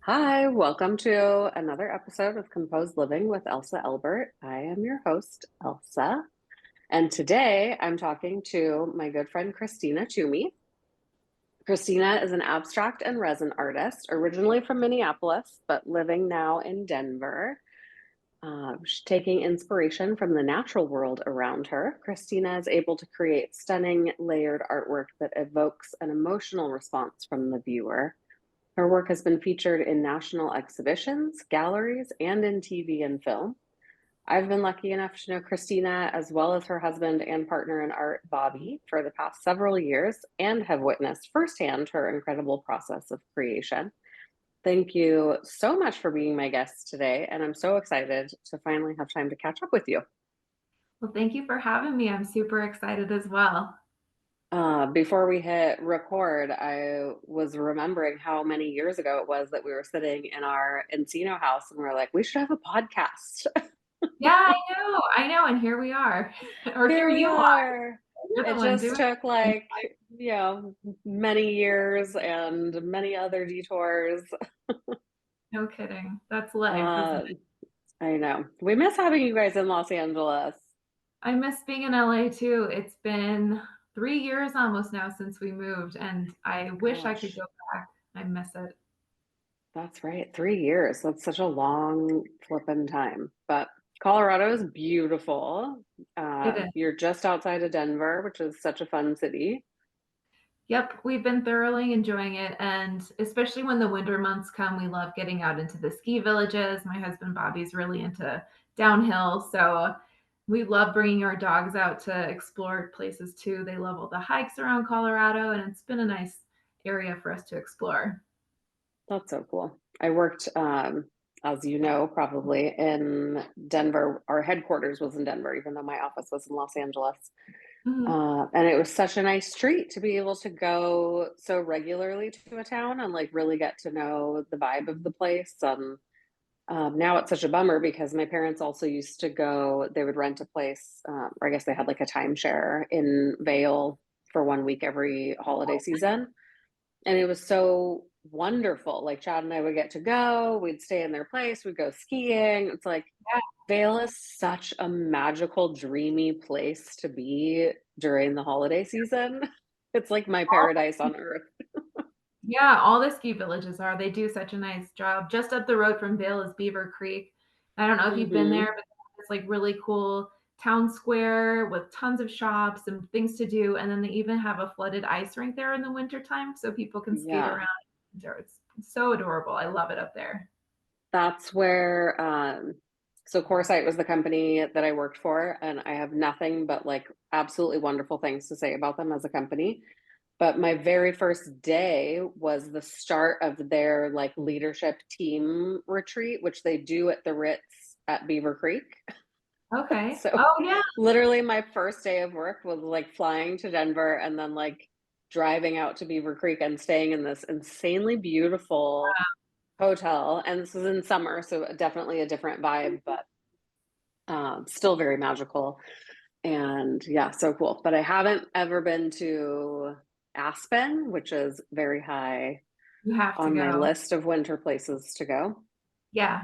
Hi, welcome to another episode of Composed Living with Elsa Elbert. I am your host, Elsa, and today I'm talking to my good friend Christina Twomey. Christina is an abstract and resin artist, originally from Minneapolis, but living now in Denver. She's taking inspiration from the natural world around her. Christina is able to create stunning, layered artwork that evokes an emotional response from the viewer. Her work has been featured in national exhibitions, galleries, and in TV and film. I've been lucky enough to know Christina as well as her husband and partner in art, Bobby, for the past several years and have witnessed firsthand her incredible process of creation. Thank you so much for being my guest today, and I'm so excited to finally have time to catch up with you. Well, thank you for having me. I'm super excited as well. Before we hit record, I was remembering how many years ago it was that we were sitting in our Encino house and we are like, we should have a podcast. Yeah, I know, and here we are. Or here Here we you are. are. You're the It one just doing took it. like, many years and many other detours. No kidding. That's life, isn't Uh, it? I know. We miss having you guys in Los Angeles. I miss being in LA too. It's been 3 years almost now since we moved, and I wish I could Gosh, go back. I miss it. that's right. 3 years. That's such a long flipping time. But Colorado is beautiful. It is. You're just outside of Denver, which is such a fun city. Yep, we've been thoroughly enjoying it, and especially when the winter months come, we love getting out into the ski villages. My husband Bobby's really into downhill, so we love bringing our dogs out to explore places too. They love all the hikes around Colorado, and it's been a nice area for us to explore. That's so cool. I worked, as you know, probably in Denver. Our headquarters was in Denver, even though my office was in Los Angeles. Mhm. And it was such a nice treat to be able to go so regularly to a town and like really get to know the vibe of the place. Now it's such a bummer because my parents also used to go, they would rent a place, or I guess they had like a timeshare in Vail for 1 week every holiday season. And it was so wonderful. Like Chad and I would get to go, we'd stay in their place, we'd go skiing. It's like Vail is such a magical, dreamy place to be during the holiday season. It's like my paradise on earth. Yeah, all the ski villages are. They do such a nice job. Just up the road from Vail is Beaver Creek. I don't know if you've been Hmm. there, but it's like really cool town square with tons of shops and things to do. And then they even have a flooded ice rink there in the wintertime so people can skate Yeah, around. It's so adorable. I love it up there. that's where, so Coresight was the company that I worked for, and I have nothing but like absolutely wonderful things to say about them as a company. But my very first day was the start of their like leadership team retreat, which they do at the Ritz at Beaver Creek. Okay. So Oh, yeah. literally my first day of work was like flying to Denver and then like driving out to Beaver Creek and staying in this insanely beautiful hotel. And this was in summer, so definitely a different vibe, but still very magical. And yeah, so cool. But I haven't ever been to Aspen, which is very high You have to on my go. list of winter places to go. Yeah.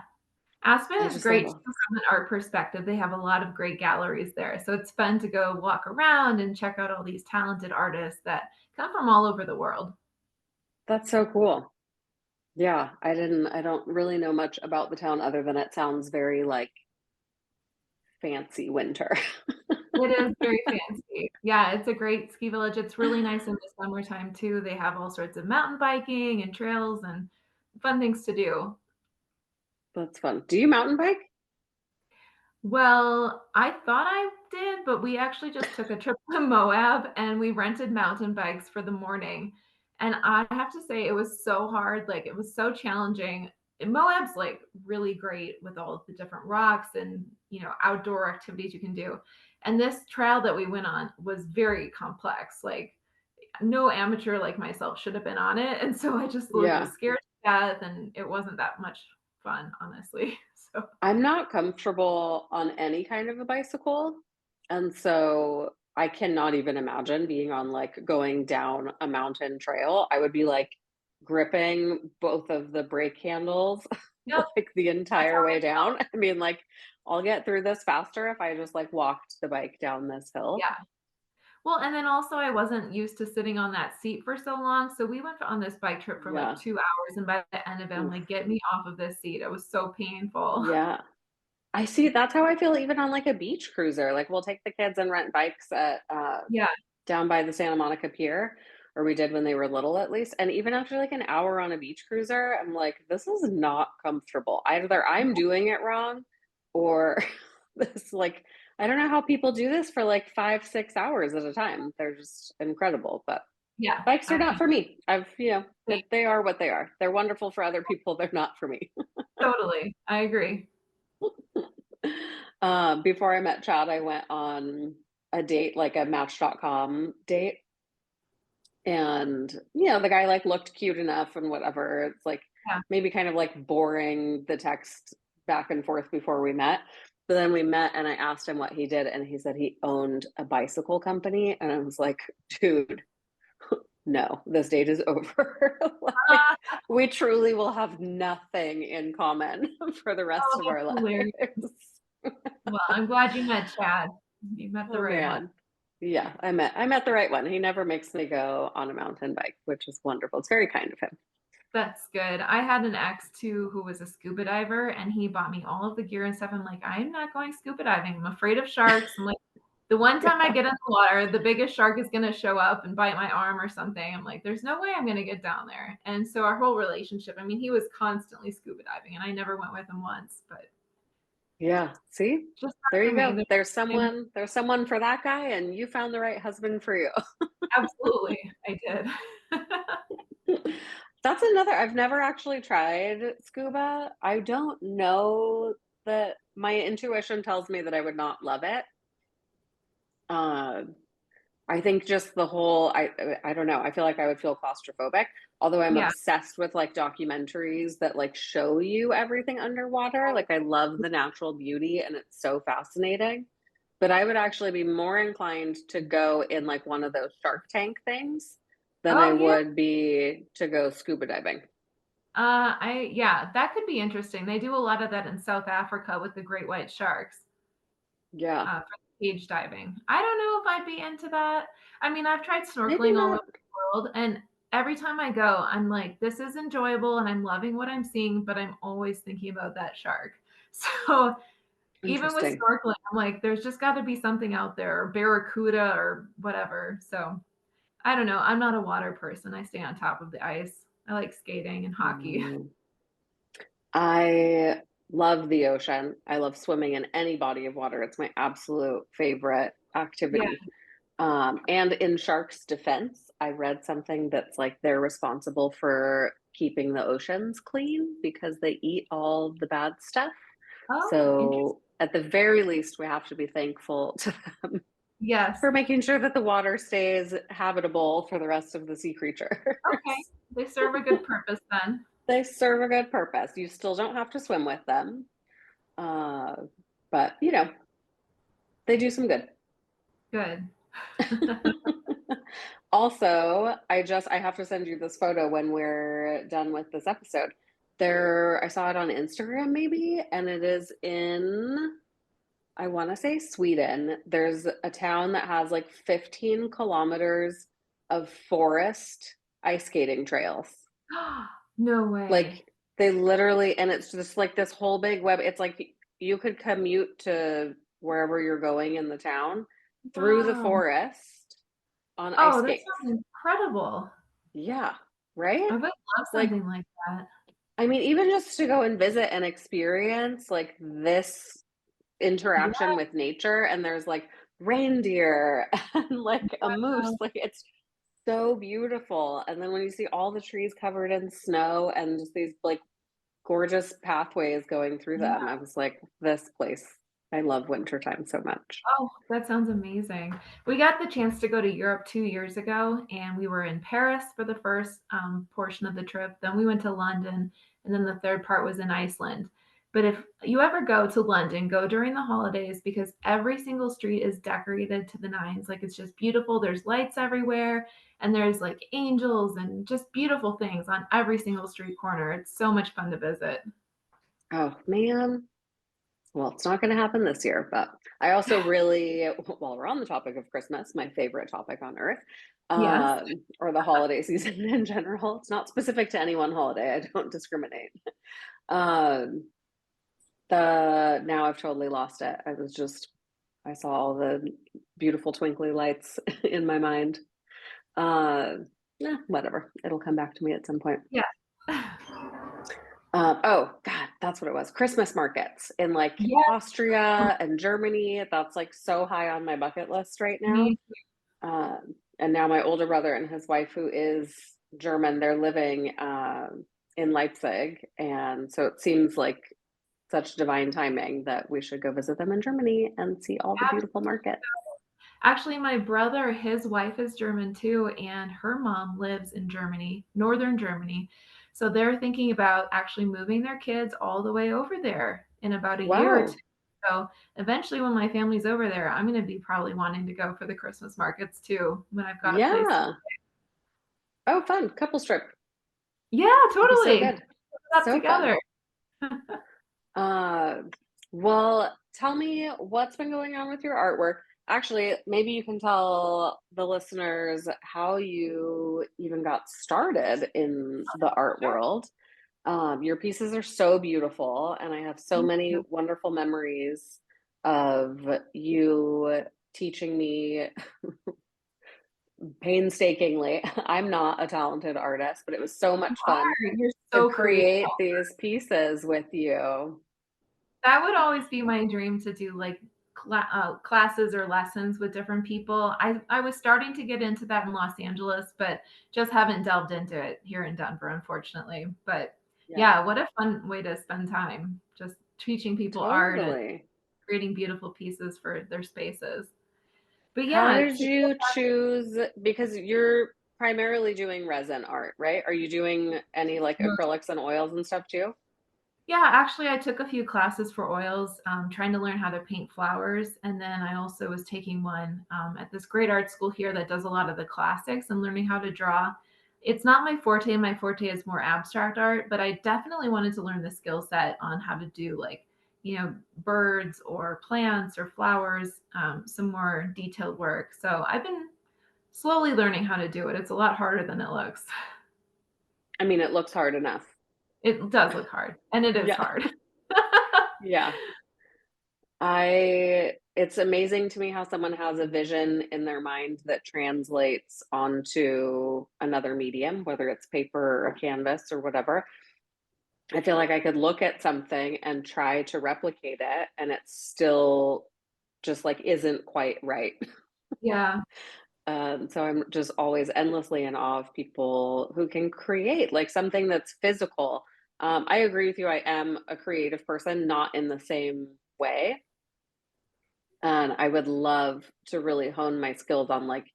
Aspen I is just great love. too from an art perspective. They have a lot of great galleries there. So it's fun to go walk around and check out all these talented artists that come from all over the world. That's so cool. Yeah, I don't really know much about the town other than it sounds very like fancy winter. It is very fancy. Yeah, it's a great ski village. It's really nice in the summertime too. They have all sorts of mountain biking and trails and fun things to do. That's fun. Do you mountain bike? Well, I thought I did, but we actually just took a trip to Moab and we rented mountain bikes for the morning. And I have to say, it was so hard. Like, it was so challenging. And Moab's like really great with all of the different rocks and, outdoor activities you can do. And this trail that we went on was very complex. Like, no amateur like myself should have been on it. And so I just like was Yeah. scared to death and it wasn't that much fun, honestly. So I'm not comfortable on any kind of a bicycle. And so I cannot even imagine being on like going down a mountain trail. I would be like gripping both of the brake handles Yep, like the that's entire how way I down. felt. I mean, like, I'll get through this faster if I just like walked the bike down this hill. Yeah. Well, and then also I wasn't used to sitting on that seat for so long, so we went on this bike trip for, like, Yeah. 2 hours, and by the end of it, I'm like, Oof. "Get me off of this seat." It was so painful. Yeah. I see, that's how I feel even on like a beach cruiser. Like we'll take the kids and rent bikes at Yeah, down by the Santa Monica Pier, or we did when they were little at least. And even after like an hour on a beach cruiser, I'm like, this is not comfortable. Either I'm doing it wrong or this like I don't know how people do this for like 5, 6 hours at a time. They're just incredible. But yeah, bikes are I not can't for me. I've, think they are what they are. They're wonderful for other people. They're not for me. totally, I agree. Before I met Chad, I went on a date, like a Match.com date. And, the guy like looked cute enough and whatever. It's like Yeah. maybe kind of like boring the text back and forth before we met. But then we met and I asked him what he did, and he said he owned a bicycle company. And I was like, dude, no, this date is over. Like, Ah, we truly will have nothing in common for the rest oh, of our that's hilarious. lives. Well, I'm glad you met Chad. You met the Oh right one. man. Yeah, I met the right one. He never makes me go on a mountain bike, which is wonderful. It's very kind of him. That's good. I had an ex too who was a scuba diver, and he bought me all of the gear and stuff. I'm like, "I'm not going scuba diving. I'm afraid of sharks." I'm like, "The one time I Yeah. get in the water, the biggest shark is gonna show up and bite my arm or something." I'm like, "There's no way I'm gonna get down there." And so our whole relationship, I mean, he was constantly scuba diving, and I never went with him once, but Yeah. See? just There not for you me. go. There's someone for that guy and you found the right husband for you. Absolutely, I did. That's another I've never actually tried scuba. I don't know that my intuition tells me that I would not love it. Um I think just the whole I don't know. I feel like I would feel claustrophobic, although I'm Yeah. obsessed with like documentaries that like show you everything underwater. Like I love the natural beauty and it's so fascinating. But I would actually be more inclined to go in like one of those Shark Tank things than I Oh, yeah. would be to go scuba diving. I yeah, that could be interesting. They do a lot of that in South Africa with the great white sharks, Yeah. for the cage diving. I don't know if I'd be into that. I mean, I've tried Maybe snorkeling all over not. the world, and every time I go, I'm like, "This is enjoyable, and I'm loving what I'm seeing," but I'm always thinking about that shark. So, even with Interesting. snorkeling, I'm like, "There's just gotta be something out there, or barracuda or whatever." So, I don't know. I'm not a water person. I stay on top of the ice. I like skating and hockey. Mm. I love the ocean. I love swimming in any body of water. It's my absolute favorite Yeah. activity. And in sharks' defense, I read something that's like they're responsible for keeping the oceans clean because they eat all the bad stuff. Oh, interesting. So, at the very least, we have to be thankful to them Yes. for making sure that the water stays habitable for the rest of the sea creatures. Okay. They serve a good purpose then. They serve a good purpose. You still don't have to swim with them, uh, but they do some good. Good. Also, I have to send you this photo when we're done with this episode. I saw it on Instagram maybe, and it is in, I want to say Sweden. There's a town that has like 15 kilometers of forest ice skating trails. No way. Like they literally, and it's just like this whole big web. It's like you could commute to wherever you're going in the town through the Wow. forest on ice Oh, that skates. sounds incredible. Yeah, right? I would love Like, something like that. I mean, even just to go and visit and experience like this interaction Yeah. with nature, and there's like reindeer and like a moose, Wow. like it's so beautiful. And then when you see all the trees covered in snow and just these like gorgeous pathways going through Yeah. them, I was like, this place, I love wintertime so much. Oh, that sounds amazing. We got the chance to go to Europe 2 years ago, and we were in Paris for the first, portion of the trip. Then we went to London, and then the third part was in Iceland. But if you ever go to London, go during the holidays because every single street is decorated to the nines. Like it's just beautiful. There's lights everywhere and there's like angels and just beautiful things on every single street corner. It's so much fun to visit. Oh man. Well, it's not going to happen this year, but I also really, while we're on the topic of Christmas, my favorite topic on earth, Yes. or the holiday season in general. It's not specific to any one holiday. I don't discriminate. Um, the now I've totally lost it. I saw all the beautiful twinkly lights in my mind. Uh, Whatever. It'll come back to me at some point. Yeah. Oh God, that's what it was. Christmas markets in like Yeah. Austria and Germany. That's like so high on my bucket list right now. Me. And now my older brother and his wife, who is German, they're living in Leipzig, and so it seems like such divine timing that we should go visit them in Germany and see all the beautiful markets. Actually, my brother, his wife is German too, and her mom lives in Germany, northern Germany. So they're thinking about actually moving their kids all the way over there in about a year or two. Wow. So eventually, when my family's over there, I'm going to be probably wanting to go for the Christmas markets too when I've got a place to. Yeah. Oh, fun. Couples trip. Yeah, That'd be so totally. good. Put it up So fun. together. Uh, well, tell me what's been going on with your artwork. Actually, maybe you can tell the listeners how you even got started in the art Sure. world. Your pieces are so beautiful, and I have so Thank many you. wonderful memories of you teaching me painstakingly. I'm not a talented artist, but it was so You much fun are. You're to so creative. create these pieces with you. That would always be my dream to do like classes or lessons with different people. I was starting to get into that in Los Angeles, but just haven't delved into it here in Denver, unfortunately. But Yeah, yeah, what a fun way to spend time just teaching people art and totally. creating beautiful pieces for their spaces. But How yeah, did you choose? Because you're primarily doing resin art, right? Are you doing any like acrylics and oils and stuff too? yeah, actually, I took a few classes for oils, trying to learn how to paint flowers. And then I also was taking one at this great art school here that does a lot of the classics and learning how to draw. It's not my forte. My forte is more abstract art, but I definitely wanted to learn the skill set on how to do like, birds or plants or flowers, some more detailed work. So I've been slowly learning how to do it. It's a lot harder than it looks. I mean, it looks hard enough. It does look hard, and it is Yeah. hard. Yeah. It's amazing to me how someone has a vision in their mind that translates onto another medium, whether it's paper or a canvas or whatever. I feel like I could look at something and try to replicate it, and it still just like isn't quite right. Yeah. So I'm just always endlessly in awe of people who can create like something that's physical. I agree with you. I am a creative person, not in the same way. And I would love to really hone my skills on like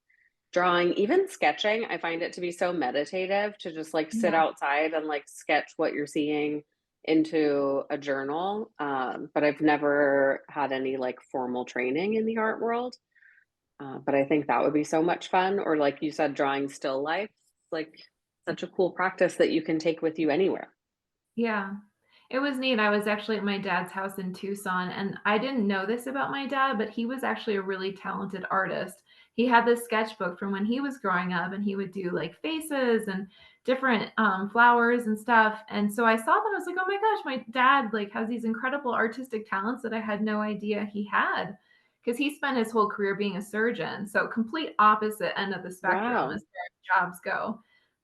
drawing, even sketching. I find it to be so meditative to just like sit Yeah. outside and like sketch what you're seeing into a journal. But I've never had any like formal training in the art world. But I think that would be so much fun. Or like you said, drawing still life, like such a cool practice that you can take with you anywhere. Yeah. It was neat. I was actually at my dad's house in Tucson, and I didn't know this about my dad, but he was actually a really talented artist. He had this sketchbook from when he was growing up, and he would do like faces and different flowers and stuff. And so I saw that, I was like, oh my gosh, my dad like has these incredible artistic talents that I had no idea he had, because he spent his whole career being a surgeon. So complete opposite end of the spectrum Wow. as far as jobs go.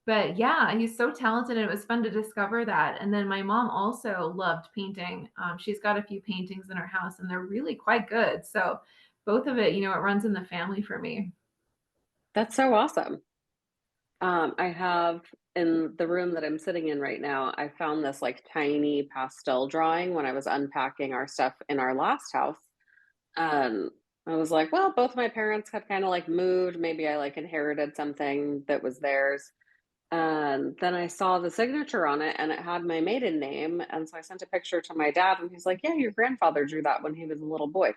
But yeah, he's so talented, and it was fun to discover that. And then my mom also loved painting. She's got a few paintings in her house, and they're really quite good. So both of it, it runs in the family for me. That's so awesome. I have in the room that I'm sitting in right now, I found this like tiny pastel drawing when I was unpacking our stuff in our last house. Um, I was like, well, both my parents had kind of like moved. Maybe I like inherited something that was theirs. And then I saw the signature on it and it had my maiden name. And so I sent a picture to my dad and he's like, yeah, your grandfather drew that when he was a little boy.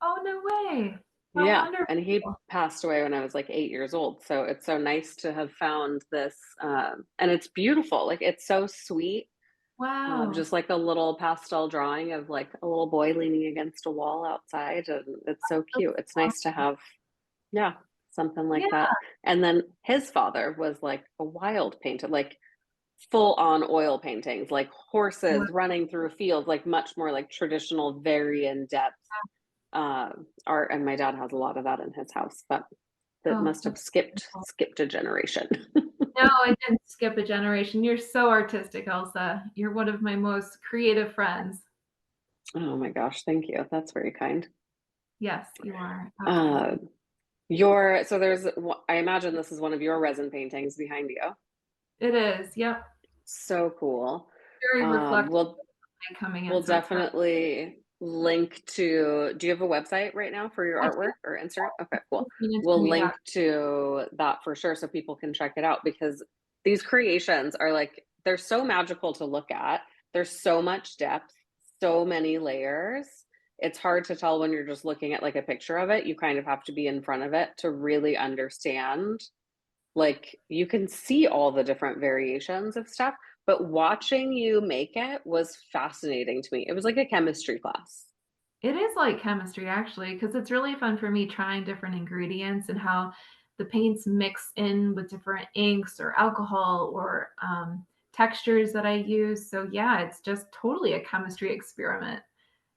Oh, no way. How Yeah. wonderful. And he passed away when I was like 8 years old. So it's so nice to have found this. And it's beautiful. Like it's so sweet. Wow. Just like a little pastel drawing of like a little boy leaning against a wall outside. And it's so cute. It's nice to have, yeah, something like Yeah. that. And then his father was like a wild painter, like full on oil paintings, like Wow. horses running through fields, like much more like traditional, very in depth uh, art. And my dad has a lot of that in his house, but that Oh, must have that's skipped wonderful. skipped a generation. No, I didn't skip a generation. You're so artistic, Elsa. You're one of my most creative friends. Oh my gosh, thank you. That's very kind. Yes, you are. Uh, Absolutely. your so there's I imagine this is one of your resin paintings behind you. It is. Yep. So cool. Very reflective We'll light coming in, we'll so it's very. definitely link to. Do you have a website right now for your I do. artwork or Instagram? Okay, cool. We'll ChristinaTwomey.com. link to that for sure so people can check it out because these creations are like they're so magical to look at. There's so much depth, so many layers. It's hard to tell when you're just looking at like a picture of it. You kind of have to be in front of it to really understand. Like you can see all the different variations of stuff, but watching you make it was fascinating to me. It was like a chemistry class. It is like chemistry actually, because it's really fun for me trying different ingredients and how the paints mix in with different inks or alcohol or textures that I use. So yeah, it's just totally a chemistry experiment.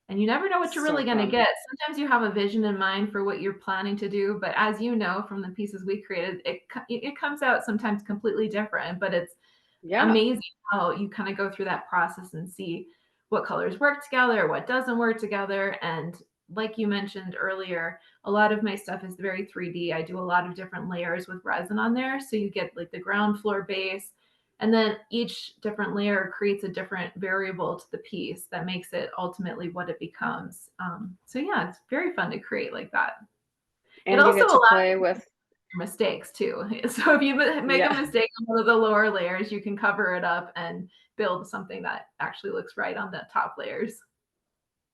And you never know what you're So really going to fun. get. Sometimes you have a vision in mind for what you're planning to do, but as you know from the pieces we created, it comes out sometimes completely different. But it's Yeah. amazing how you kind of go through that process and see what colors work together, what doesn't work together. And like you mentioned earlier, a lot of my stuff is very 3D. I do a lot of different layers with resin on there. So you get like the ground floor base, and then each different layer creates a different variable to the piece that makes it ultimately what it becomes. So yeah, it's very fun to create like that. It And you also get to allows play with, mistakes too. So if you make a yeah. mistake on one of the lower layers, you can cover it up and build something that actually looks right on the top layers.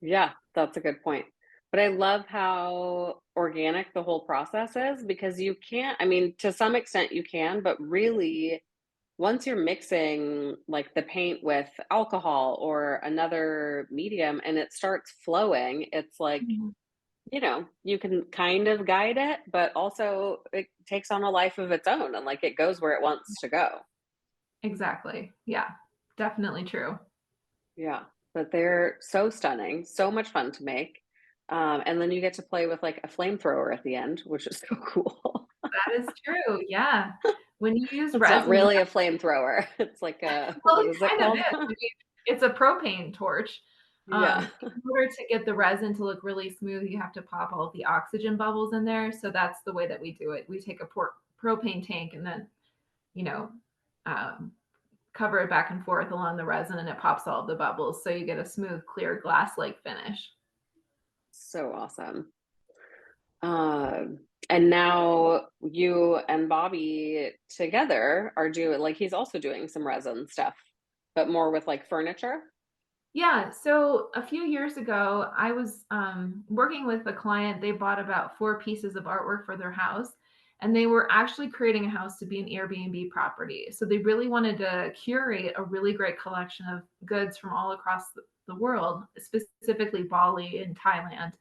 Yeah, that's a good point. But I love how organic the whole process is because you can't, I mean, to some extent you can, but really, once you're mixing like the paint with alcohol or another medium and it starts flowing, it's like, Mhm. you can kind of guide it, but also it takes on a life of its own and like it goes where it wants to go. Exactly. Yeah, definitely true. Yeah, but they're so stunning, so much fun to make. And then you get to play with like a flamethrower at the end, which is so cool. That is true. Yeah. When you use It's not resin, you really a flamethrower. It's like a, well, what it is it kind of called? is. I mean, it's a propane torch. Yeah. In order to get the resin to look really smooth, you have to pop all of the oxygen bubbles in there. So that's the way that we do it. We take a propane tank and then, you know, um, cover it back and forth along the resin and it pops all of the bubbles. So you get a smooth, clear glass-like finish. So awesome. And now you and Bobby together are doing like he's also doing some resin stuff, but more with like furniture. Yeah, so a few years ago, I was working with a client. They bought about 4 pieces of artwork for their house, and they were actually creating a house to be an Airbnb property. So they really wanted to curate a really great collection of goods from all across the world, specifically Bali and Thailand.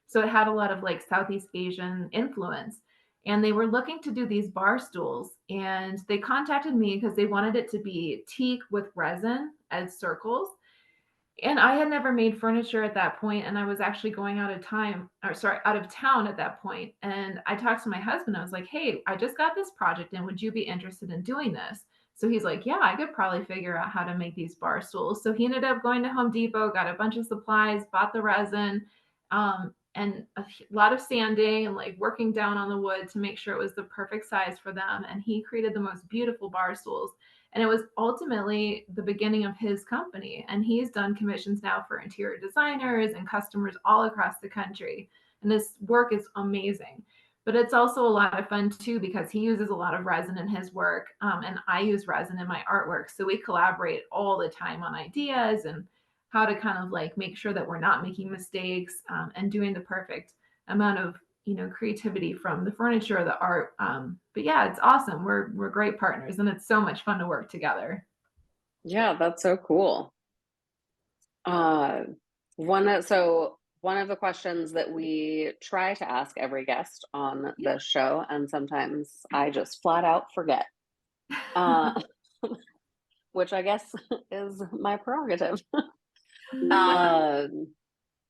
So it had a lot of like Southeast Asian influence. And they were looking to do these bar stools, and they contacted me because they wanted it to be teak with resin as circles, and I had never made furniture at that point, and I was actually going out of time or sorry, out of town at that point. And I talked to my husband. I was like, "Hey, I just got this project and would you be interested in doing this?" So he's like, "Yeah, I could probably figure out how to make these bar stools." So he ended up going to Home Depot, got a bunch of supplies, bought the resin, and a lot of sanding and like working down on the wood to make sure it was the perfect size for them. And he created the most beautiful bar stools, and it was ultimately the beginning of his company. And he's done commissions now for interior designers and customers all across the country. And this work is amazing. But it's also a lot of fun too because he uses a lot of resin in his work, and I use resin in my artwork. So we collaborate all the time on ideas and how to kind of like make sure that we're not making mistakes, and doing the perfect amount of creativity from the furniture or the art. But yeah, it's awesome. We're great partners, and it's so much fun to work together. Yeah, that's so cool. Uh, one of the questions that we try to ask every guest on Yeah. this show, and sometimes I just flat out forget, uh, which I guess is my prerogative, um,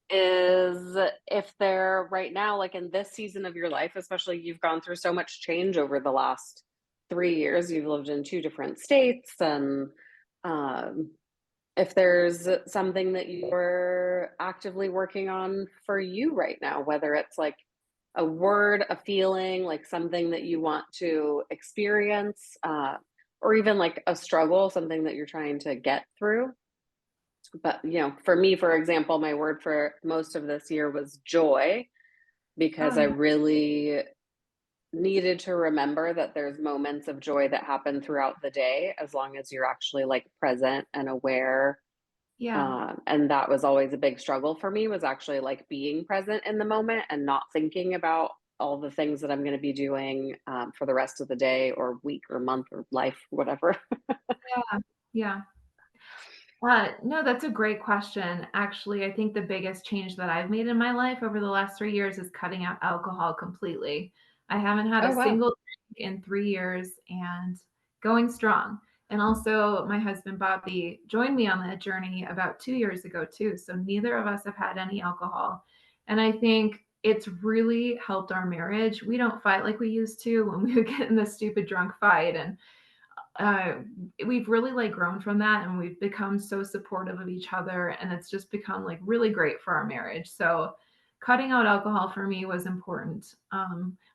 is if they're right now, like in this season of your life, especially you've gone through so much change over the last 3 years, you've lived in two different states, and um, if there's something that you're actively working on for you right now, whether it's like a word, a feeling, like something that you want to experience, or even like a struggle, something that you're trying to get through. But, for me, for example, my word for most of this year was joy Oh because I yeah. really needed to remember that there's moments of joy that happen throughout the day as long as you're actually like present and aware. Yeah. And that was always a big struggle for me, was actually like being present in the moment and not thinking about all the things that I'm going to be doing for the rest of the day or week or month or life, whatever. Yeah. Yeah. No, that's a great question. Actually, I think the biggest change that I've made in my life over the last 3 years is cutting out alcohol completely. I haven't had a Oh, wow. single drink in 3 years and going strong. And also, my husband Bobby joined me on that journey about 2 years ago, too. So neither of us have had any alcohol. And I think it's really helped our marriage. We don't fight like we used to when we would get in this stupid drunk fight. And uh, we've really like grown from that, and we've become so supportive of each other, and it's just become like really great for our marriage. So cutting out alcohol for me was important.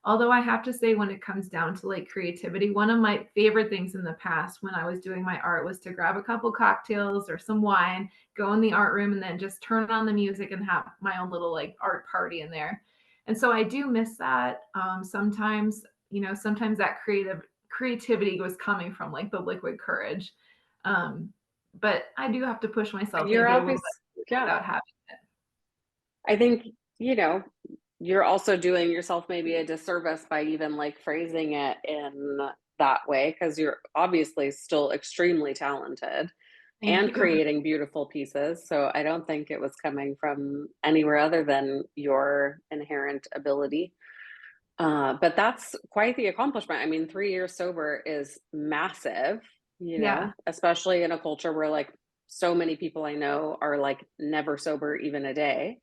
Although I have to say, when it comes down to like creativity, one of my favorite things in the past when I was doing my art was to grab a couple cocktails or some wine, go in the art room, and then just turn on the music and have my own little like art party in there. And so I do miss that. Sometimes, sometimes that creativity was coming from like the liquid courage. Um, but I do have to push myself You're maybe a little obvious. bit Yeah. without having it. I think, you know, you're also doing yourself maybe a disservice by even like phrasing it in that way because you're obviously still extremely talented Thank and you. creating beautiful pieces. So I don't think it was coming from anywhere other than your inherent ability. But that's quite the accomplishment. I mean, 3 years sober is massive, Yeah. especially in a culture where like so many people I know are like never sober even a day.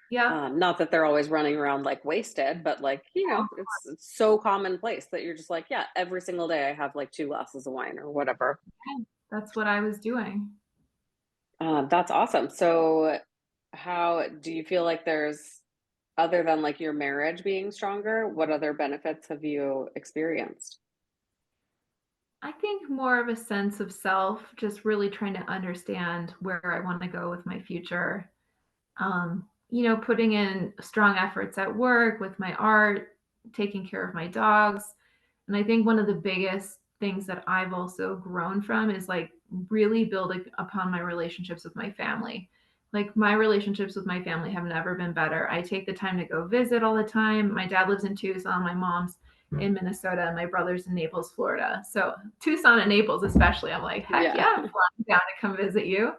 Yep. Not that they're always running around like wasted, but like, it's so commonplace that you're just like, yeah, every single day I have like two glasses of wine or whatever. Yeah, that's what I was doing. That's awesome. So, how do you feel like there's, other than like your marriage being stronger, what other benefits have you experienced? I think more of a sense of self, just really trying to understand where I want to go with my future. Putting in strong efforts at work with my art, taking care of my dogs. And I think one of the biggest things that I've also grown from is like really building upon my relationships with my family. Like my relationships with my family have never been better. I take the time to go visit all the time. My dad lives in Tucson, my mom's in Minnesota, and my brother's in Naples, Florida. So Tucson and Naples, especially, I'm like, heck Yeah, yeah, I'm flying down to come visit you.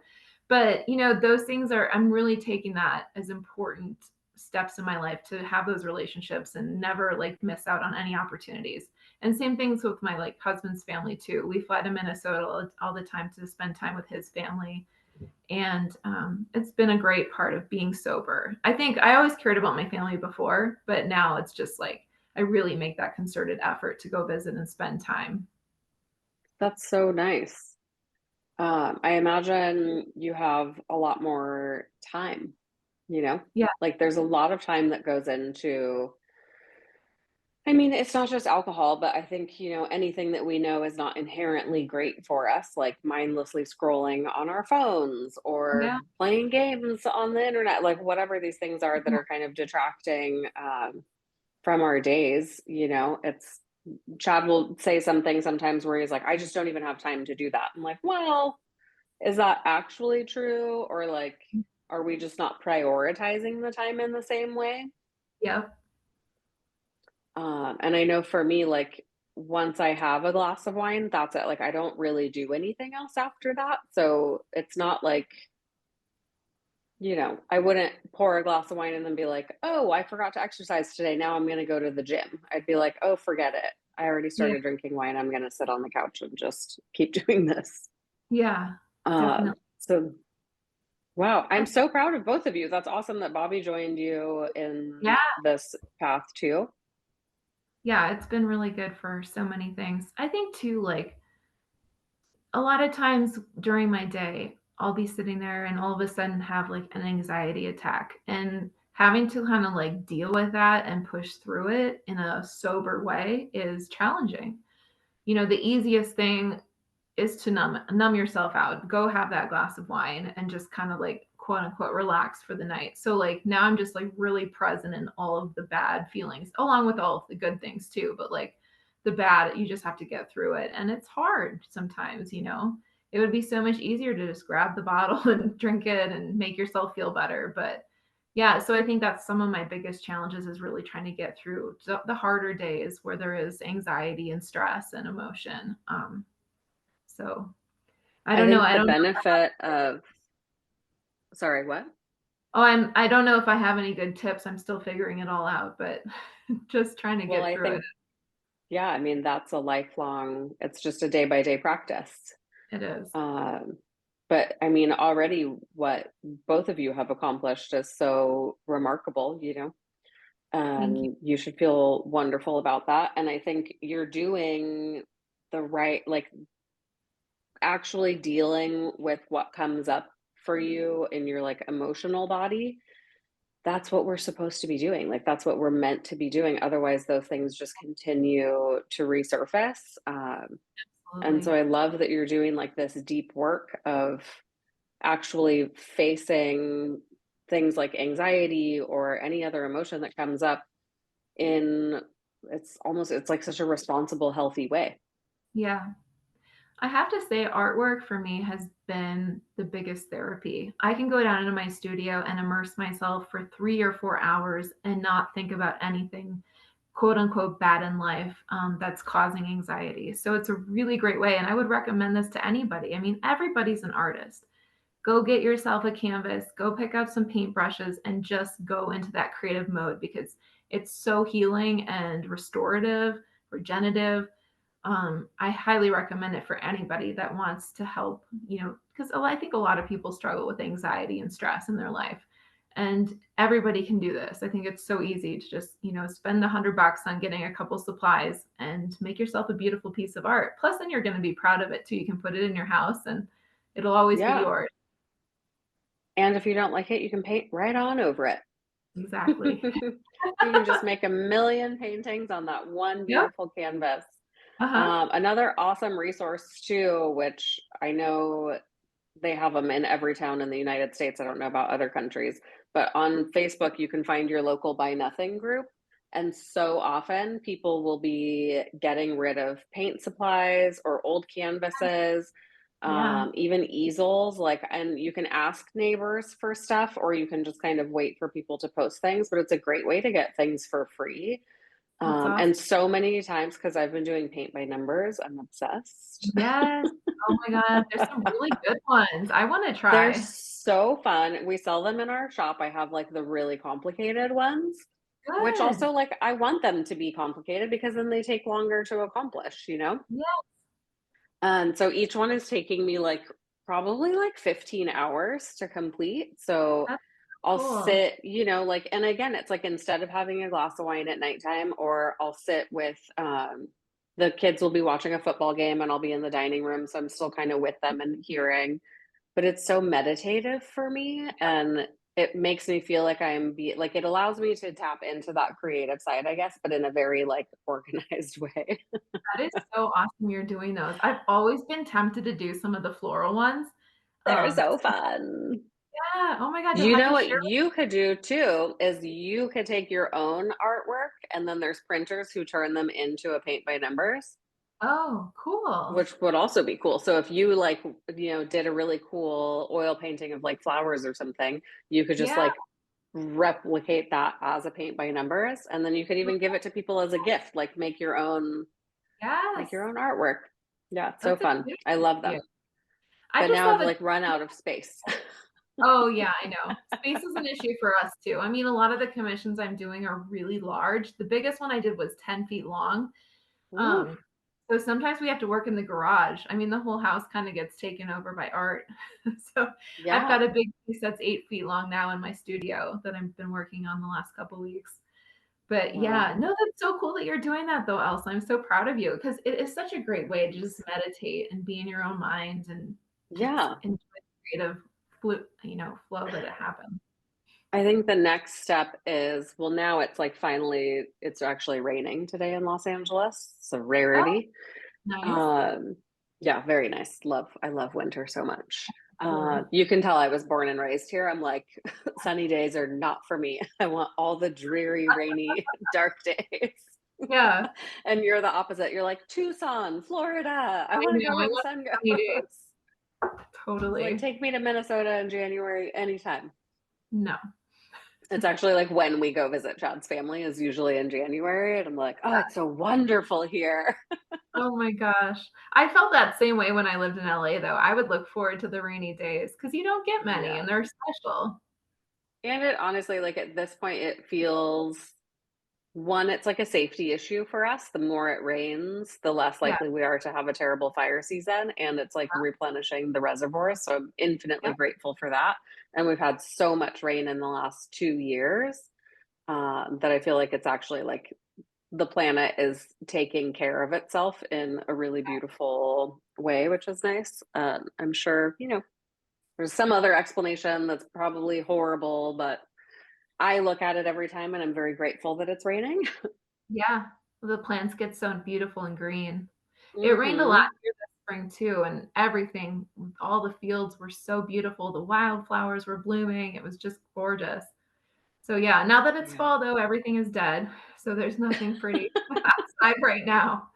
But those things I'm really taking that as important steps in my life to have those relationships and never like miss out on any opportunities. And same things with my like husband's family too. We fly to Minnesota all the time to spend time with his family, and it's been a great part of being sober. I think I always cared about my family before, but now it's just like I really make that concerted effort to go visit and spend time. that's so nice. I imagine you have a lot more time, you know? Yeah, Like there's a lot of time that goes into, I mean, it's not just alcohol, but I think, anything that we know is not inherently great for us, like mindlessly scrolling on our phones yeah, or playing games on the internet, like whatever these things are that are kind of detracting from our days, you know, it's Chad will say something sometimes where he's like, I just don't even have time to do that. I'm like, well, is that actually true? Or like, are we just not prioritizing the time in the same way? Yep. And I know for me, like, once I have a glass of wine, that's it. Like, I don't really do anything else after that. So it's not like, you know, I wouldn't pour a glass of wine and then be like, oh, I forgot to exercise today. Now I'm going to go to the gym. I'd be like, oh, forget it. I already Yeah. started drinking wine. I'm going to sit on the couch and just keep doing this. Yeah. Definitely. So, wow, I'm I so proud of both of you. That's awesome that Bobby joined you Yeah. in this path too. Yeah, it's been really good for so many things. I think too, like, a lot of times during my day, I'll be sitting there and all of a sudden have like an anxiety attack, and having to kind of like deal with that and push through it in a sober way is challenging. The easiest thing is to numb yourself out. Go have that glass of wine and just kind of like quote unquote relax for the night. So like now I'm just like really present in all of the bad feelings along with all of the good things too, but like the bad, you just have to get through it, and it's hard sometimes. It would be so much easier to just grab the bottle and drink it and make yourself feel better, but yeah, so I think that's some of my biggest challenges is really trying to get through the harder days where there is anxiety and stress and emotion. So I I don't know. think I the don't know. benefit of, sorry, what? I don't know if I have any good tips. I'm still figuring it all out, but just trying to Well, get I through it. think, yeah, I mean, that's a lifelong, it's just a day by day practice. It is. Um, but I mean, already what both of you have accomplished is so remarkable, you know, Thank you. and you should feel wonderful about that. And I think you're doing the right, like actually dealing with what comes up for you in your like emotional body. That's what we're supposed to be doing. Like that's what we're meant to be doing. Otherwise, those things just continue to resurface. And so Absolutely. I love that you're doing like this deep work of actually facing things like anxiety or any other emotion that comes up in it's like such a responsible, healthy way. Yeah. I have to say, artwork for me has been the biggest therapy. I can go down into my studio and immerse myself for 3 or 4 hours and not think about anything quote unquote bad in life that's causing anxiety. So it's a really great way. And I would recommend this to anybody. I mean, everybody's an artist. Go get yourself a canvas, go pick up some paintbrushes, and just go into that creative mode because it's so healing and restorative, regenerative. I highly recommend it for anybody that wants to help, because I think a lot of people struggle with anxiety and stress in their life. And everybody can do this. I think it's so easy to just, spend $100 on getting a couple supplies and make yourself a beautiful piece of art. Plus, then you're going to be proud of it too. You can put it in your house and it'll always be Yeah. yours. And if you don't like it, you can paint right on over it. Exactly. You can just make a million paintings on that one Yep. beautiful canvas. Uh-huh. Another awesome resource too, which I know they have them in every town in the United States. I don't know about other countries, but on Facebook, you can find your local Buy Nothing group. And so often people will be getting rid of paint supplies or old canvases, Yeah. even easels. Like, and you can ask neighbors for stuff, or you can just kind of wait for people to post things. But it's a great way to get things for free. That's awesome. And so many times, because I've been doing paint by numbers, I'm obsessed. Yes. Oh my God. There's some really good ones. I want to They're try. so fun. We sell them in our shop. I have like the really complicated ones, which Good. also like I want them to be complicated because then they take longer to accomplish, you know? Yeah, And so each one is taking me like probably like 15 hours to complete. So that's I'll cool. sit, you know, like, and again, it's like instead of having a glass of wine at nighttime, or I'll sit with the kids will be watching a football game and I'll be in the dining room. So I'm still kind of with them and hearing, but it's so meditative for me. And it makes me feel like like it allows me to tap into that creative side, I guess, but in a very like organized way. That is so awesome you're doing those. I've always been tempted to do some of the floral ones. They're Um, so fun. yeah. Oh my God, you'll You have know to what share. you could do too is you could take your own artwork and then there's printers who turn them into a paint by numbers, Oh, cool. which would also be cool. So if you like, did a really cool oil painting of like flowers or something, you could just Yeah. like replicate that as a paint by numbers, and then you could even give it to people as a gift, like make Yes. your own artwork. Yeah, it's so That's a fun. great I love idea. them. I But just now saw I've that. like run out of space. Oh, yeah, I know. Space is an issue for us too. I mean, a lot of the commissions I'm doing are really large. The biggest one I did was 10 feet long. Ooh, Um, so sometimes we have to work in the garage. I mean, the whole house kind of gets taken over by art. So I've got yeah, a big piece that's 8 feet long now in my studio that I've been working on the last couple weeks. But wow. yeah, no, that's so cool that you're doing that though, Elsa. I'm so proud of you because it is such a great way to just meditate and be in your own mind and just Yeah. enjoy the creative flow that it happens. I think the next step is, well, now it's like finally it's actually raining today in Los Angeles. It's a Oh, rarity. nice. Um, yeah, very nice. I love winter so much. Lovely. You can tell I was born and raised here. I'm like, sunny days are not for me. I want all the dreary, rainy, dark days. Yeah, And you're the opposite. You're like, Tucson, Florida. I I want to go know. I where the want sun sunny days. goes. It's like, Totally. take me to Minnesota in January anytime. No. It's actually like when we go visit Chad's family is usually in January. And I'm like, oh, it's so wonderful here. Oh my gosh. I felt that same way when I lived in LA, though. I would look forward to the rainy days because you don't get many Yeah. and they're special. And it honestly, like at this point, it feels one, it's like a safety issue for us. The more it rains, the less Yeah. likely we are to have a terrible fire season. And it's like replenishing the reservoirs. So I'm infinitely Yep. grateful for that. And we've had so much rain in the last 2 years that I feel like it's actually like the planet is taking care of itself in a really beautiful way, which is nice. I'm sure, there's some other explanation that's probably horrible, but I look at it every time and I'm very grateful that it's raining. Yeah. The plants get so beautiful and green. It rained a lot Hmm. here this spring too, and everything, all the fields were so beautiful. The wildflowers were blooming. It was just gorgeous. So yeah, now that it's Yeah. fall though, everything is dead. So there's nothing pretty outside right now.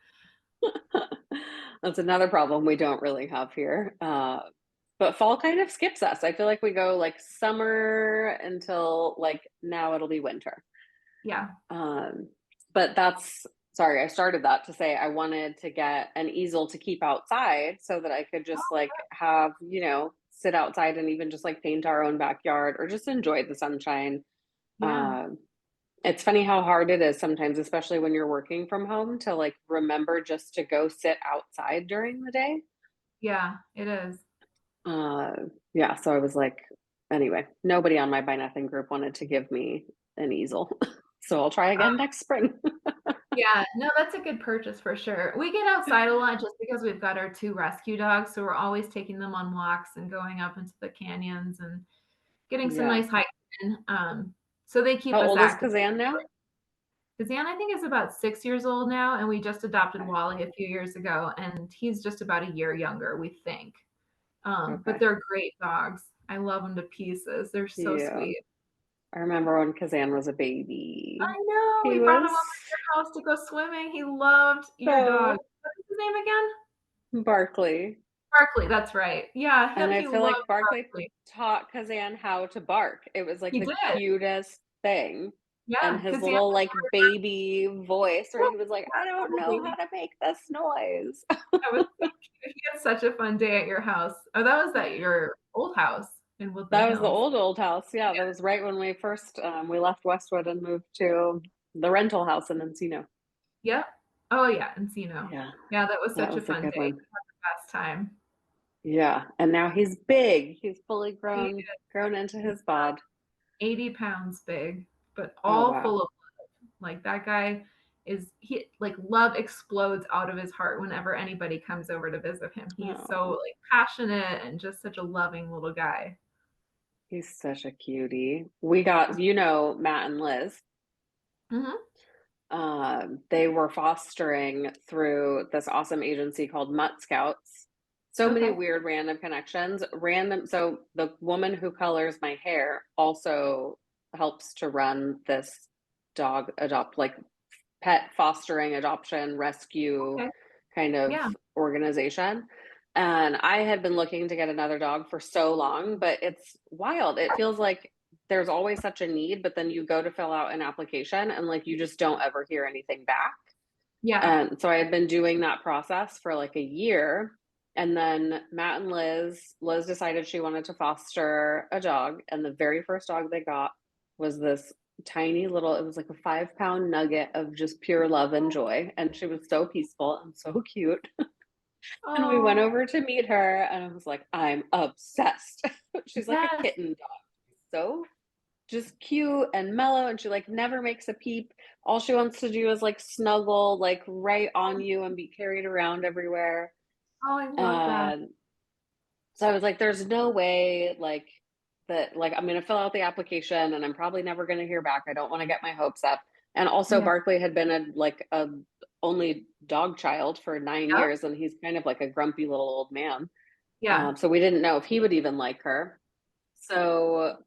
That's another problem we don't really have here. But fall kind of skips us. I feel like we go like summer until like now it'll be winter. Yeah. Um, but sorry, I started that to say I wanted to get an easel to keep outside so that I could just like have, sit outside and even just like paint our own backyard or just enjoy the sunshine. Yeah. Um, it's funny how hard it is sometimes, especially when you're working from home, to like remember just to go sit outside during the day. Yeah, it is. Uh, yeah, so I was like, anyway, nobody on my Buy Nothing group wanted to give me an easel. So I'll try again next spring. Yeah, no, that's a good purchase for sure. We get outside a lot just because we've got our 2 rescue dogs, so we're always taking them on walks and going up into the canyons and getting some Yeah. nice hikes in, so they keep How us old is active. Kazan now? Kazan, I think, is about 6 years old now, and we just adopted Okay. Wally a few years ago, and he's just about a year younger, we think. But Okay. they're great dogs. I love them to pieces. They're so Yeah. sweet. I remember when Kazan was a baby. I know, He we brought him was over to your house to go swimming. He loved your dog. so What is his name again? Barkley. Barkley, that's right. Yeah, And I he feel loved like Barkley Barkley. taught Kazan how to bark. It was like He the did. cutest thing. And Yeah, his Kazan little was like baby voice where he was like, I don't little know how baby. to make this noise. That was so cute. He had such a fun day at your house. Oh, that was at your old house in Woodland That was the Hills. old house. Yeah, that was right when we first we left Westwood and moved to the rental house in Encino. Yep. Oh, yeah, Encino. Yeah, Yeah, that was that such a was a fun good day. one. Best time. Yeah, and now he's big. He's fully He is grown into he's his bod. 80 pounds big, but Oh all wow. full of like that guy he like love explodes out of his heart whenever anybody comes over to visit him. He's so Oh, like passionate and just such a loving little guy. he's such a cutie. We got, Matt and Liz. Hmm. They were fostering through this awesome agency called Mutt Scouts. So many Okay. weird random connections. Random. So the woman who colors my hair also helps to run this dog adopt like pet fostering, adoption, rescue Okay. kind of Yeah. organization. And I had been looking to get another dog for so long, but it's wild. It feels like there's always such a need, but then you go to fill out an application and like you just don't ever hear anything back. Yeah. And so I had been doing that process for like a year. And then Matt and Liz decided she wanted to foster a dog. And the very first dog they got was this tiny little, it was like a 5 pound nugget of just pure love and joy. And she was so peaceful and so cute. And we went Oh, over to meet her, and I was like, I'm obsessed. She's like a yes. kitten dog. So just cute and mellow, and she like never makes a peep. All she wants to do is like snuggle like right on you and be carried around everywhere. Oh, I love that. And so I was like, there's no way like that, like I'm gonna fill out the application and I'm probably never gonna hear back. I don't want to get my hopes up. And also Yeah. Barkley had been a only dog child for 9 Yep. years, and he's kind of like a grumpy little old man. Yeah. So we didn't know if he would even like her. So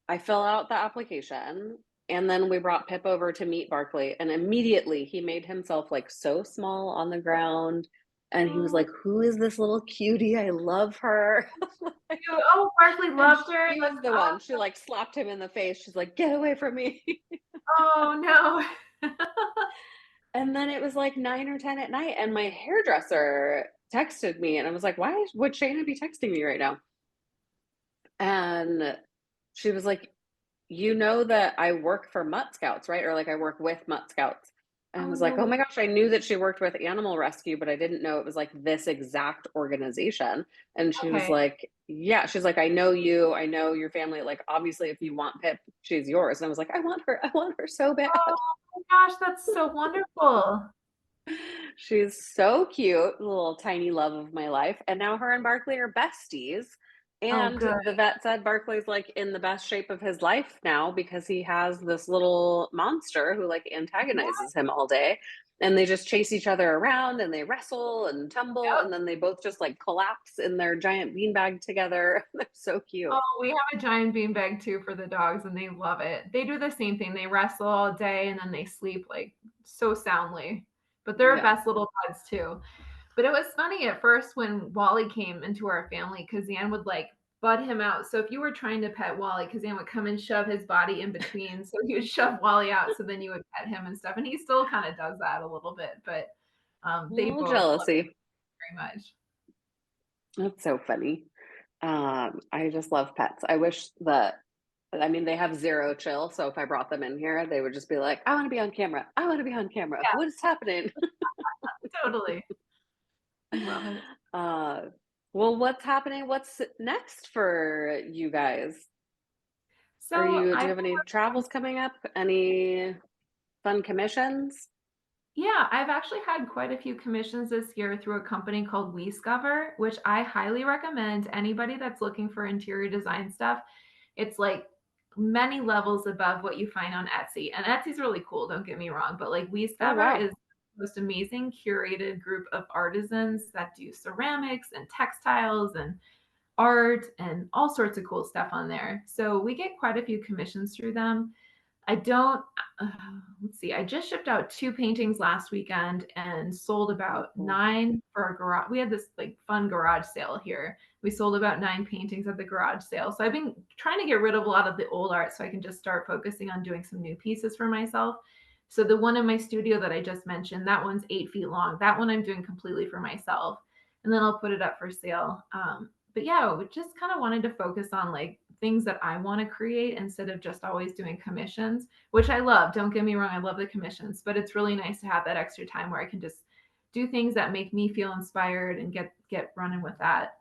I fill out the application, and then we brought Pip over to meet Barkley, and immediately he made himself like so small on the ground. And he was Oh, like, "Who is this little cutie? I love her." you oh, Barkley And loved her? she That's was the one. She awesome. like slapped him in the face. She's like, "Get away from me." Oh, no. And then it was like 9 or 10 at night, and my hairdresser texted me, and I was like, "Why would Shayna be texting me right now?" And she was like, "You know that I work for Mutt Scouts, right? Or like I work with Mutt Scouts." And I Oh, was like, no "Oh way. my gosh, I knew that she worked with animal rescue, but I didn't know it was like this exact organization." And she was Okay. like, "Yeah." She's like, "I know you. I know your family. Like, obviously, if you want Pip, she's yours." And I was like, "I want her. I want her so bad." Oh my gosh, that's so wonderful. She's so cute, little tiny love of my life. And now her and Barkley are besties. Oh, And good. the vet said Barkley's like in the best shape of his life now because he has this little monster who like Yeah. antagonizes him all day. And they just chase each other around and they wrestle and tumble. Yep. And then they both just like collapse in their giant beanbag together. They're so cute. Oh, we have a giant beanbag too for the dogs, and they love it. They do the same thing. They wrestle all day and then they sleep like so soundly. But they're Yeah. best little buds too. But it was funny at first when Wally came into our family because Zan would like butt him out. So if you were trying to pet Wally, because Zan would come and shove his body in between, so he would shove Wally out, so then you would pet him and stuff. And he still kind of does that a little bit, but A they little both love jealousy. it very much. That's so funny. I just love pets. I wish that, I mean, they have zero chill. So if I brought them in here, they would just be like, I want to be on camera. I want to be on camera. Yeah, What is happening? totally. I love it. Uh, well, what's happening? What's next for you guys? So Do you I've have any travels coming up? Any fun commissions? Yeah, I've actually had quite a few commissions this year through a company called WeScover, which I highly recommend anybody that's looking for interior design stuff. It's like many levels above what you find on Etsy. And Etsy's really cool, don't get me wrong, but like Oh, WeScover wow. is the most amazing curated group of artisans that do ceramics and textiles and art and all sorts of cool stuff on there. So we get quite a few commissions through them. I don't, uh, let's see, I just shipped out 2 paintings last weekend and sold about Cool. 9 for our garage. We had this like fun garage sale here. We sold about 9 paintings at the garage sale. So I've been trying to get rid of a lot of the old art so I can just start focusing on doing some new pieces for myself. So the one in my studio that I just mentioned, that one's 8 feet long. That one I'm doing completely for myself. And then I'll put it up for sale. But yeah, we just kind of wanted to focus on like things that I want to create instead of just always doing commissions, which I love. Don't get me wrong, I love the commissions, but it's really nice to have that extra time where I can just do things that make me feel inspired and get running with that.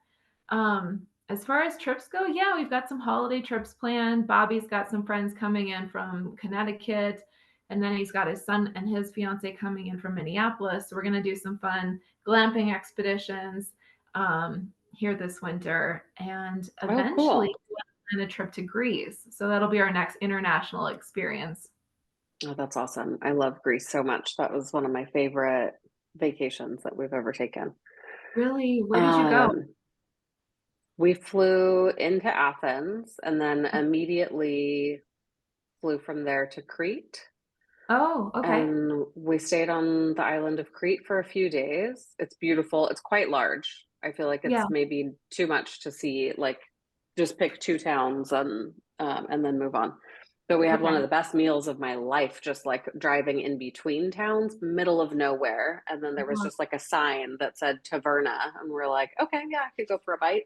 As far as trips go, yeah, we've got some holiday trips planned. Bobby's got some friends coming in from Connecticut, and then he's got his son and his fiance coming in from Minneapolis. So we're gonna do some fun glamping expeditions here this winter, and Oh, eventually cool. plan a trip to Greece. So that'll be our next international experience. Oh, that's awesome. I love Greece so much. That was one of my favorite vacations that we've ever taken. Really? Where did you go? Um, we flew into Athens and then immediately flew from there to Crete. Oh, okay. And we stayed on the island of Crete for a few days. It's beautiful. It's quite large. I feel like Yeah. it's maybe too much to see, like just pick two towns and then move on. But we had one of Okay. the best meals of my life, just like driving in between towns, middle of nowhere. And then there was Uh-huh. just like a sign that said Taverna. And we're like, okay, yeah, I could go for a bite.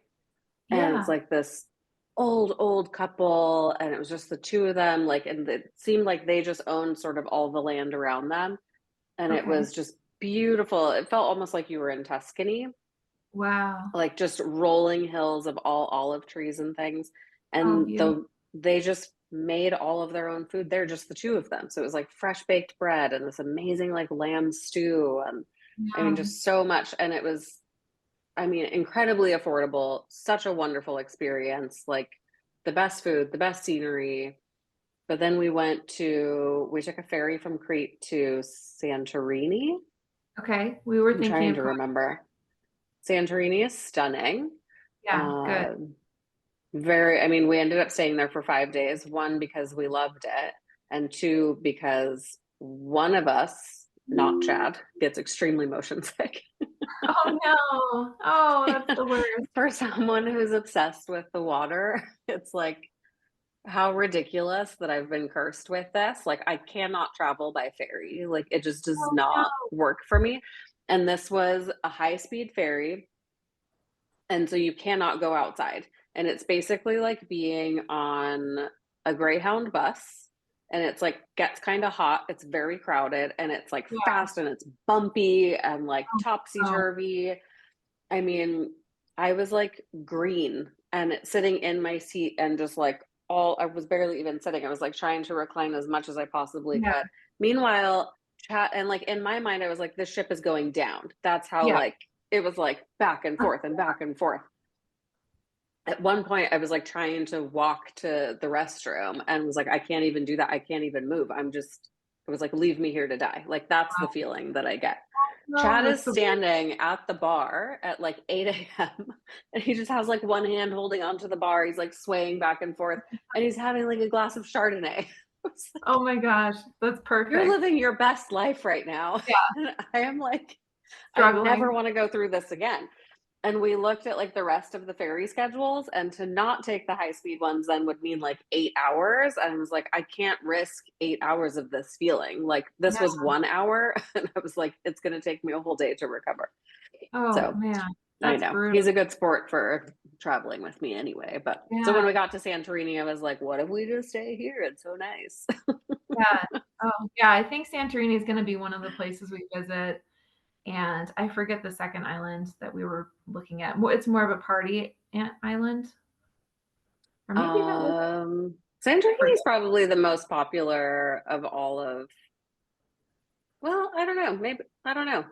And it's Yeah. like this old couple, and it was just the two of them, like, and it seemed like they just owned sort of all the land around them. And it Okay. was just beautiful. It felt almost like you were in Tuscany, Wow. like just rolling hills of all olive trees and things. Oh, And beautiful. they just made all of their own food. They're just the two of them. So it was like fresh baked bread and this amazing like lamb stew. And I mean, Yeah. just so much. And it was, I mean, incredibly affordable, such a wonderful experience, like the best food, the best scenery. But then we took a ferry from Crete to Santorini. Okay. We were I'm thinking trying of to going. remember. Santorini is stunning. Yeah, good. Uh, I mean, we ended up staying there for 5 days. One, because we loved it, and two, because one of us, not Chad, gets extremely motion sick. Oh, no. Oh, that's the worst. For someone who's obsessed with the water, it's like how ridiculous that I've been cursed with this. Like, I cannot travel by ferry. Like, it just does Oh, not no. work for me. And this was a high speed ferry. And so you cannot go outside. And it's basically like being on a Greyhound bus. And it's like gets kind of hot. It's very crowded and it's like Yeah. fast and it's bumpy and like Oh, topsy no. turvy. I mean, I was like green and sitting in my seat and just like I was barely even sitting. I was like trying to recline as much as I possibly Yeah. could. Meanwhile, chat and like in my mind, I was like, this ship is going down. That's how Yeah. like it was like back and forth and back and forth. At one point, I was like trying to walk to the restroom and was like, I can't even do that. I can't even move. I was like, leave me here to die. Like, that's the Wow. feeling that I get. No, Chad that's is the worst. standing at the bar at like 8 a.m. and he just has like one hand holding onto the bar. He's like swaying back and forth and he's having like a glass of Chardonnay. It's like, Oh my gosh, that's you're perfect. living your best life right now. Yeah, And I am like, I never struggling. want to go through this again. And we looked at like the rest of the ferry schedules, and to not take the high speed ones then would mean like 8 hours. And I was like, I can't risk 8 hours of this feeling. Like this Yeah. was 1 hour. And I was like, it's going to take me a whole day to recover. Oh, So man, I that's know brutal. he's a good sport for traveling with me anyway. But so Yeah, when we got to Santorini, I was like, what if we just stay here? It's so nice. yeah. Oh, yeah, I think Santorini is gonna be one of the places we visit, and I forget the second island that we were looking at. It's more of a party ant island, or maybe that was. I Santorini is forget. probably the most popular of all of, well, I don't know. Maybe I don't know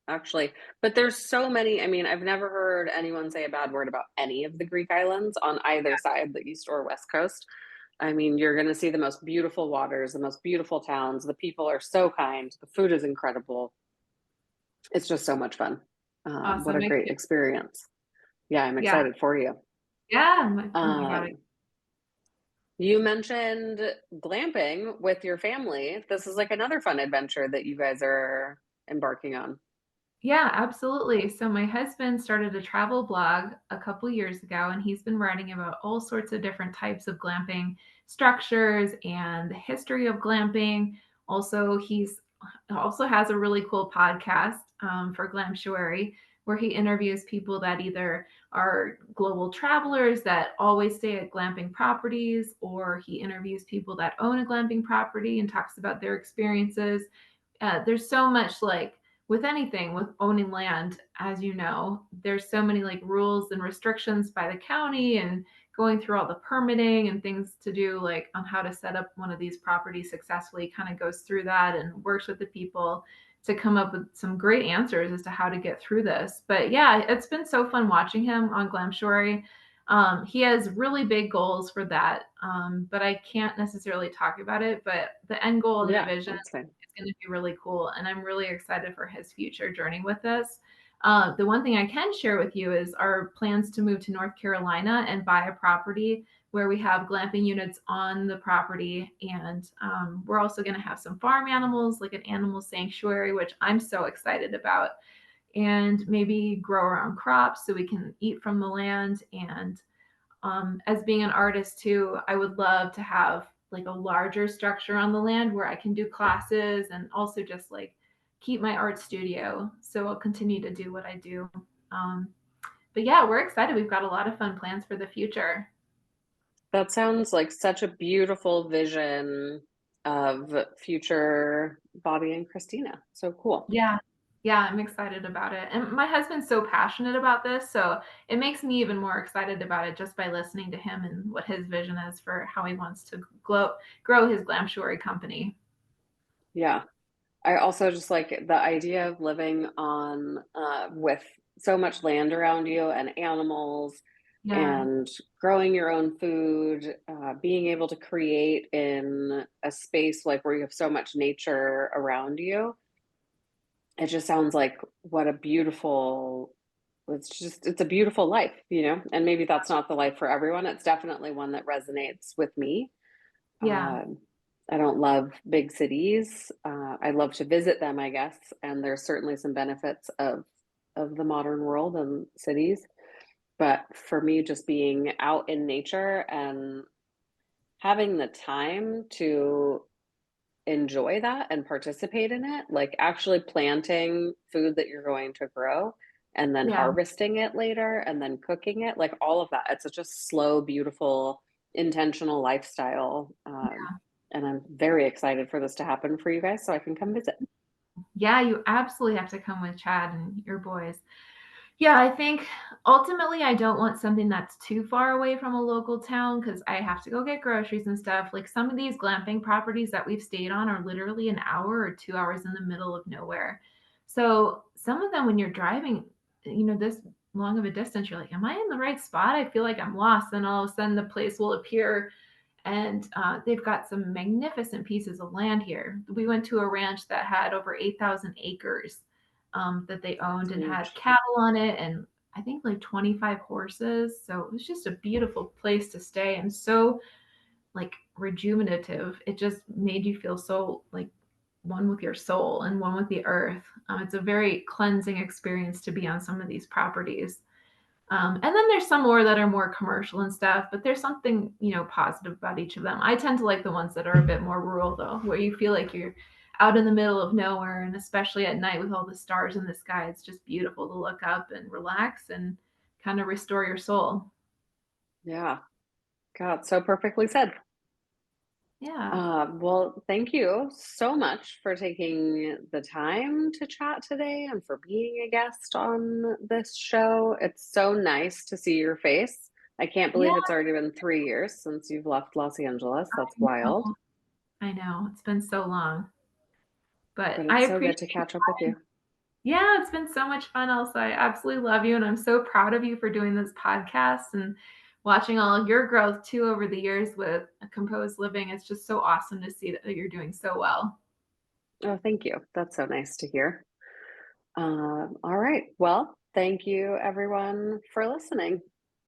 actually. But there's so many. I mean, I've never heard anyone say a bad word about any of the Greek islands on either side, the east or west coast. I mean, you're going to see the most beautiful waters, the most beautiful towns. The people are so kind. The food is incredible. It's just so much fun. What Awesome, a makes great me. experience. Yeah, I'm Yeah, excited for you. yeah, oh my god. Um, you mentioned glamping with your family. This is like another fun adventure that you guys are embarking on. Yeah, absolutely. So my husband started a travel blog a couple years ago, and he's been writing about all sorts of different types of glamping structures and the history of glamping. Also, he's also has a really cool podcast for Glamshuary, where he interviews people that either are global travelers that always stay at glamping properties, or he interviews people that own a glamping property and talks about their experiences. There's so much like with anything with owning land, as you know, there's so many like rules and restrictions by the county and going through all the permitting and things to do like on how to set up one of these properties successfully. Kind of goes through that and works with the people to come up with some great answers as to how to get through this. But yeah, it's been so fun watching him on Glamshory. He has really big goals for that, but I can't necessarily talk about it. But the end goal and the Yeah, vision that's fine. going to be really cool. And I'm really excited for his future journey with this. The one thing I can share with you is our plans to move to North Carolina and buy a property where we have glamping units on the property. And we're also going to have some farm animals, like an animal sanctuary, which I'm so excited about, and maybe grow our own crops so we can eat from the land. And as being an artist too, I would love to have like a larger structure on the land where I can do classes and also just like keep my art studio. So I'll continue to do what I do. Um, but yeah, we're excited. We've got a lot of fun plans for the future. That sounds like such a beautiful vision of future Bobby and Christina. So cool. Yeah. Yeah, I'm excited about it. And my husband's so passionate about this, so it makes me even more excited about it just by listening to him and what his vision is for how he wants to grow his glam jewelry company. Yeah. I also just like the idea of living on with so much land around you and animals Yeah. and growing your own food, being able to create in a space like where you have so much nature around you. It just sounds like what a beautiful, it's a beautiful life, you know? And maybe that's not the life for everyone. It's definitely one that resonates with me. Yeah. Um, I don't love big cities. I love to visit them, I guess, and there's certainly some benefits of the modern world and cities. But for me, just being out in nature and having the time to enjoy that and participate in it, like actually planting food that you're going to grow and then Yeah. harvesting it later and then cooking it, like all of that. It's such a slow, beautiful, intentional lifestyle. And I'm very excited for this to happen for you guys so I can come visit. Yeah, you absolutely have to come with Chad and your boys. Yeah, I think ultimately I don't want something that's too far away from a local town because I have to go get groceries and stuff. Like some of these glamping properties that we've stayed on are literally an hour or 2 hours in the middle of nowhere. So some of them, when you're driving, this long of a distance, you're like, am I in the right spot? I feel like I'm lost. And all of a sudden the place will appear, and they've got some magnificent pieces of land here. We went to a ranch that had over 8,000 acres that they owned and had Huge. cattle on it, and I think like 25 horses. So it was just a beautiful place to stay and so like rejuvenative. It just made you feel so like one with your soul and one with the earth. It's a very cleansing experience to be on some of these properties. And then there's some more that are more commercial and stuff, but there's something, positive about each of them. I tend to like the ones that are a bit more rural though, where you feel like you're out in the middle of nowhere. And especially at night with all the stars in the sky, it's just beautiful to look up and relax and kind of restore your soul. Yeah. God, so perfectly said. Yeah. Well, thank you so much for taking the time to chat today and for being a guest on this show. It's so nice to see your face. I can't Yeah. believe it's already been 3 years since you've left Los Angeles. That's I wild, know. I know. It's been so long, but but I it's so appreciate. good to catch up with you. Yeah, it's been so much fun, Elsa. I absolutely love you, and I'm so proud of you for doing this podcast and watching all of your growth too over the years with Composed Living. It's just so awesome to see that you're doing so well. Oh, thank you. That's so nice to hear. All right. Well, thank you everyone for listening.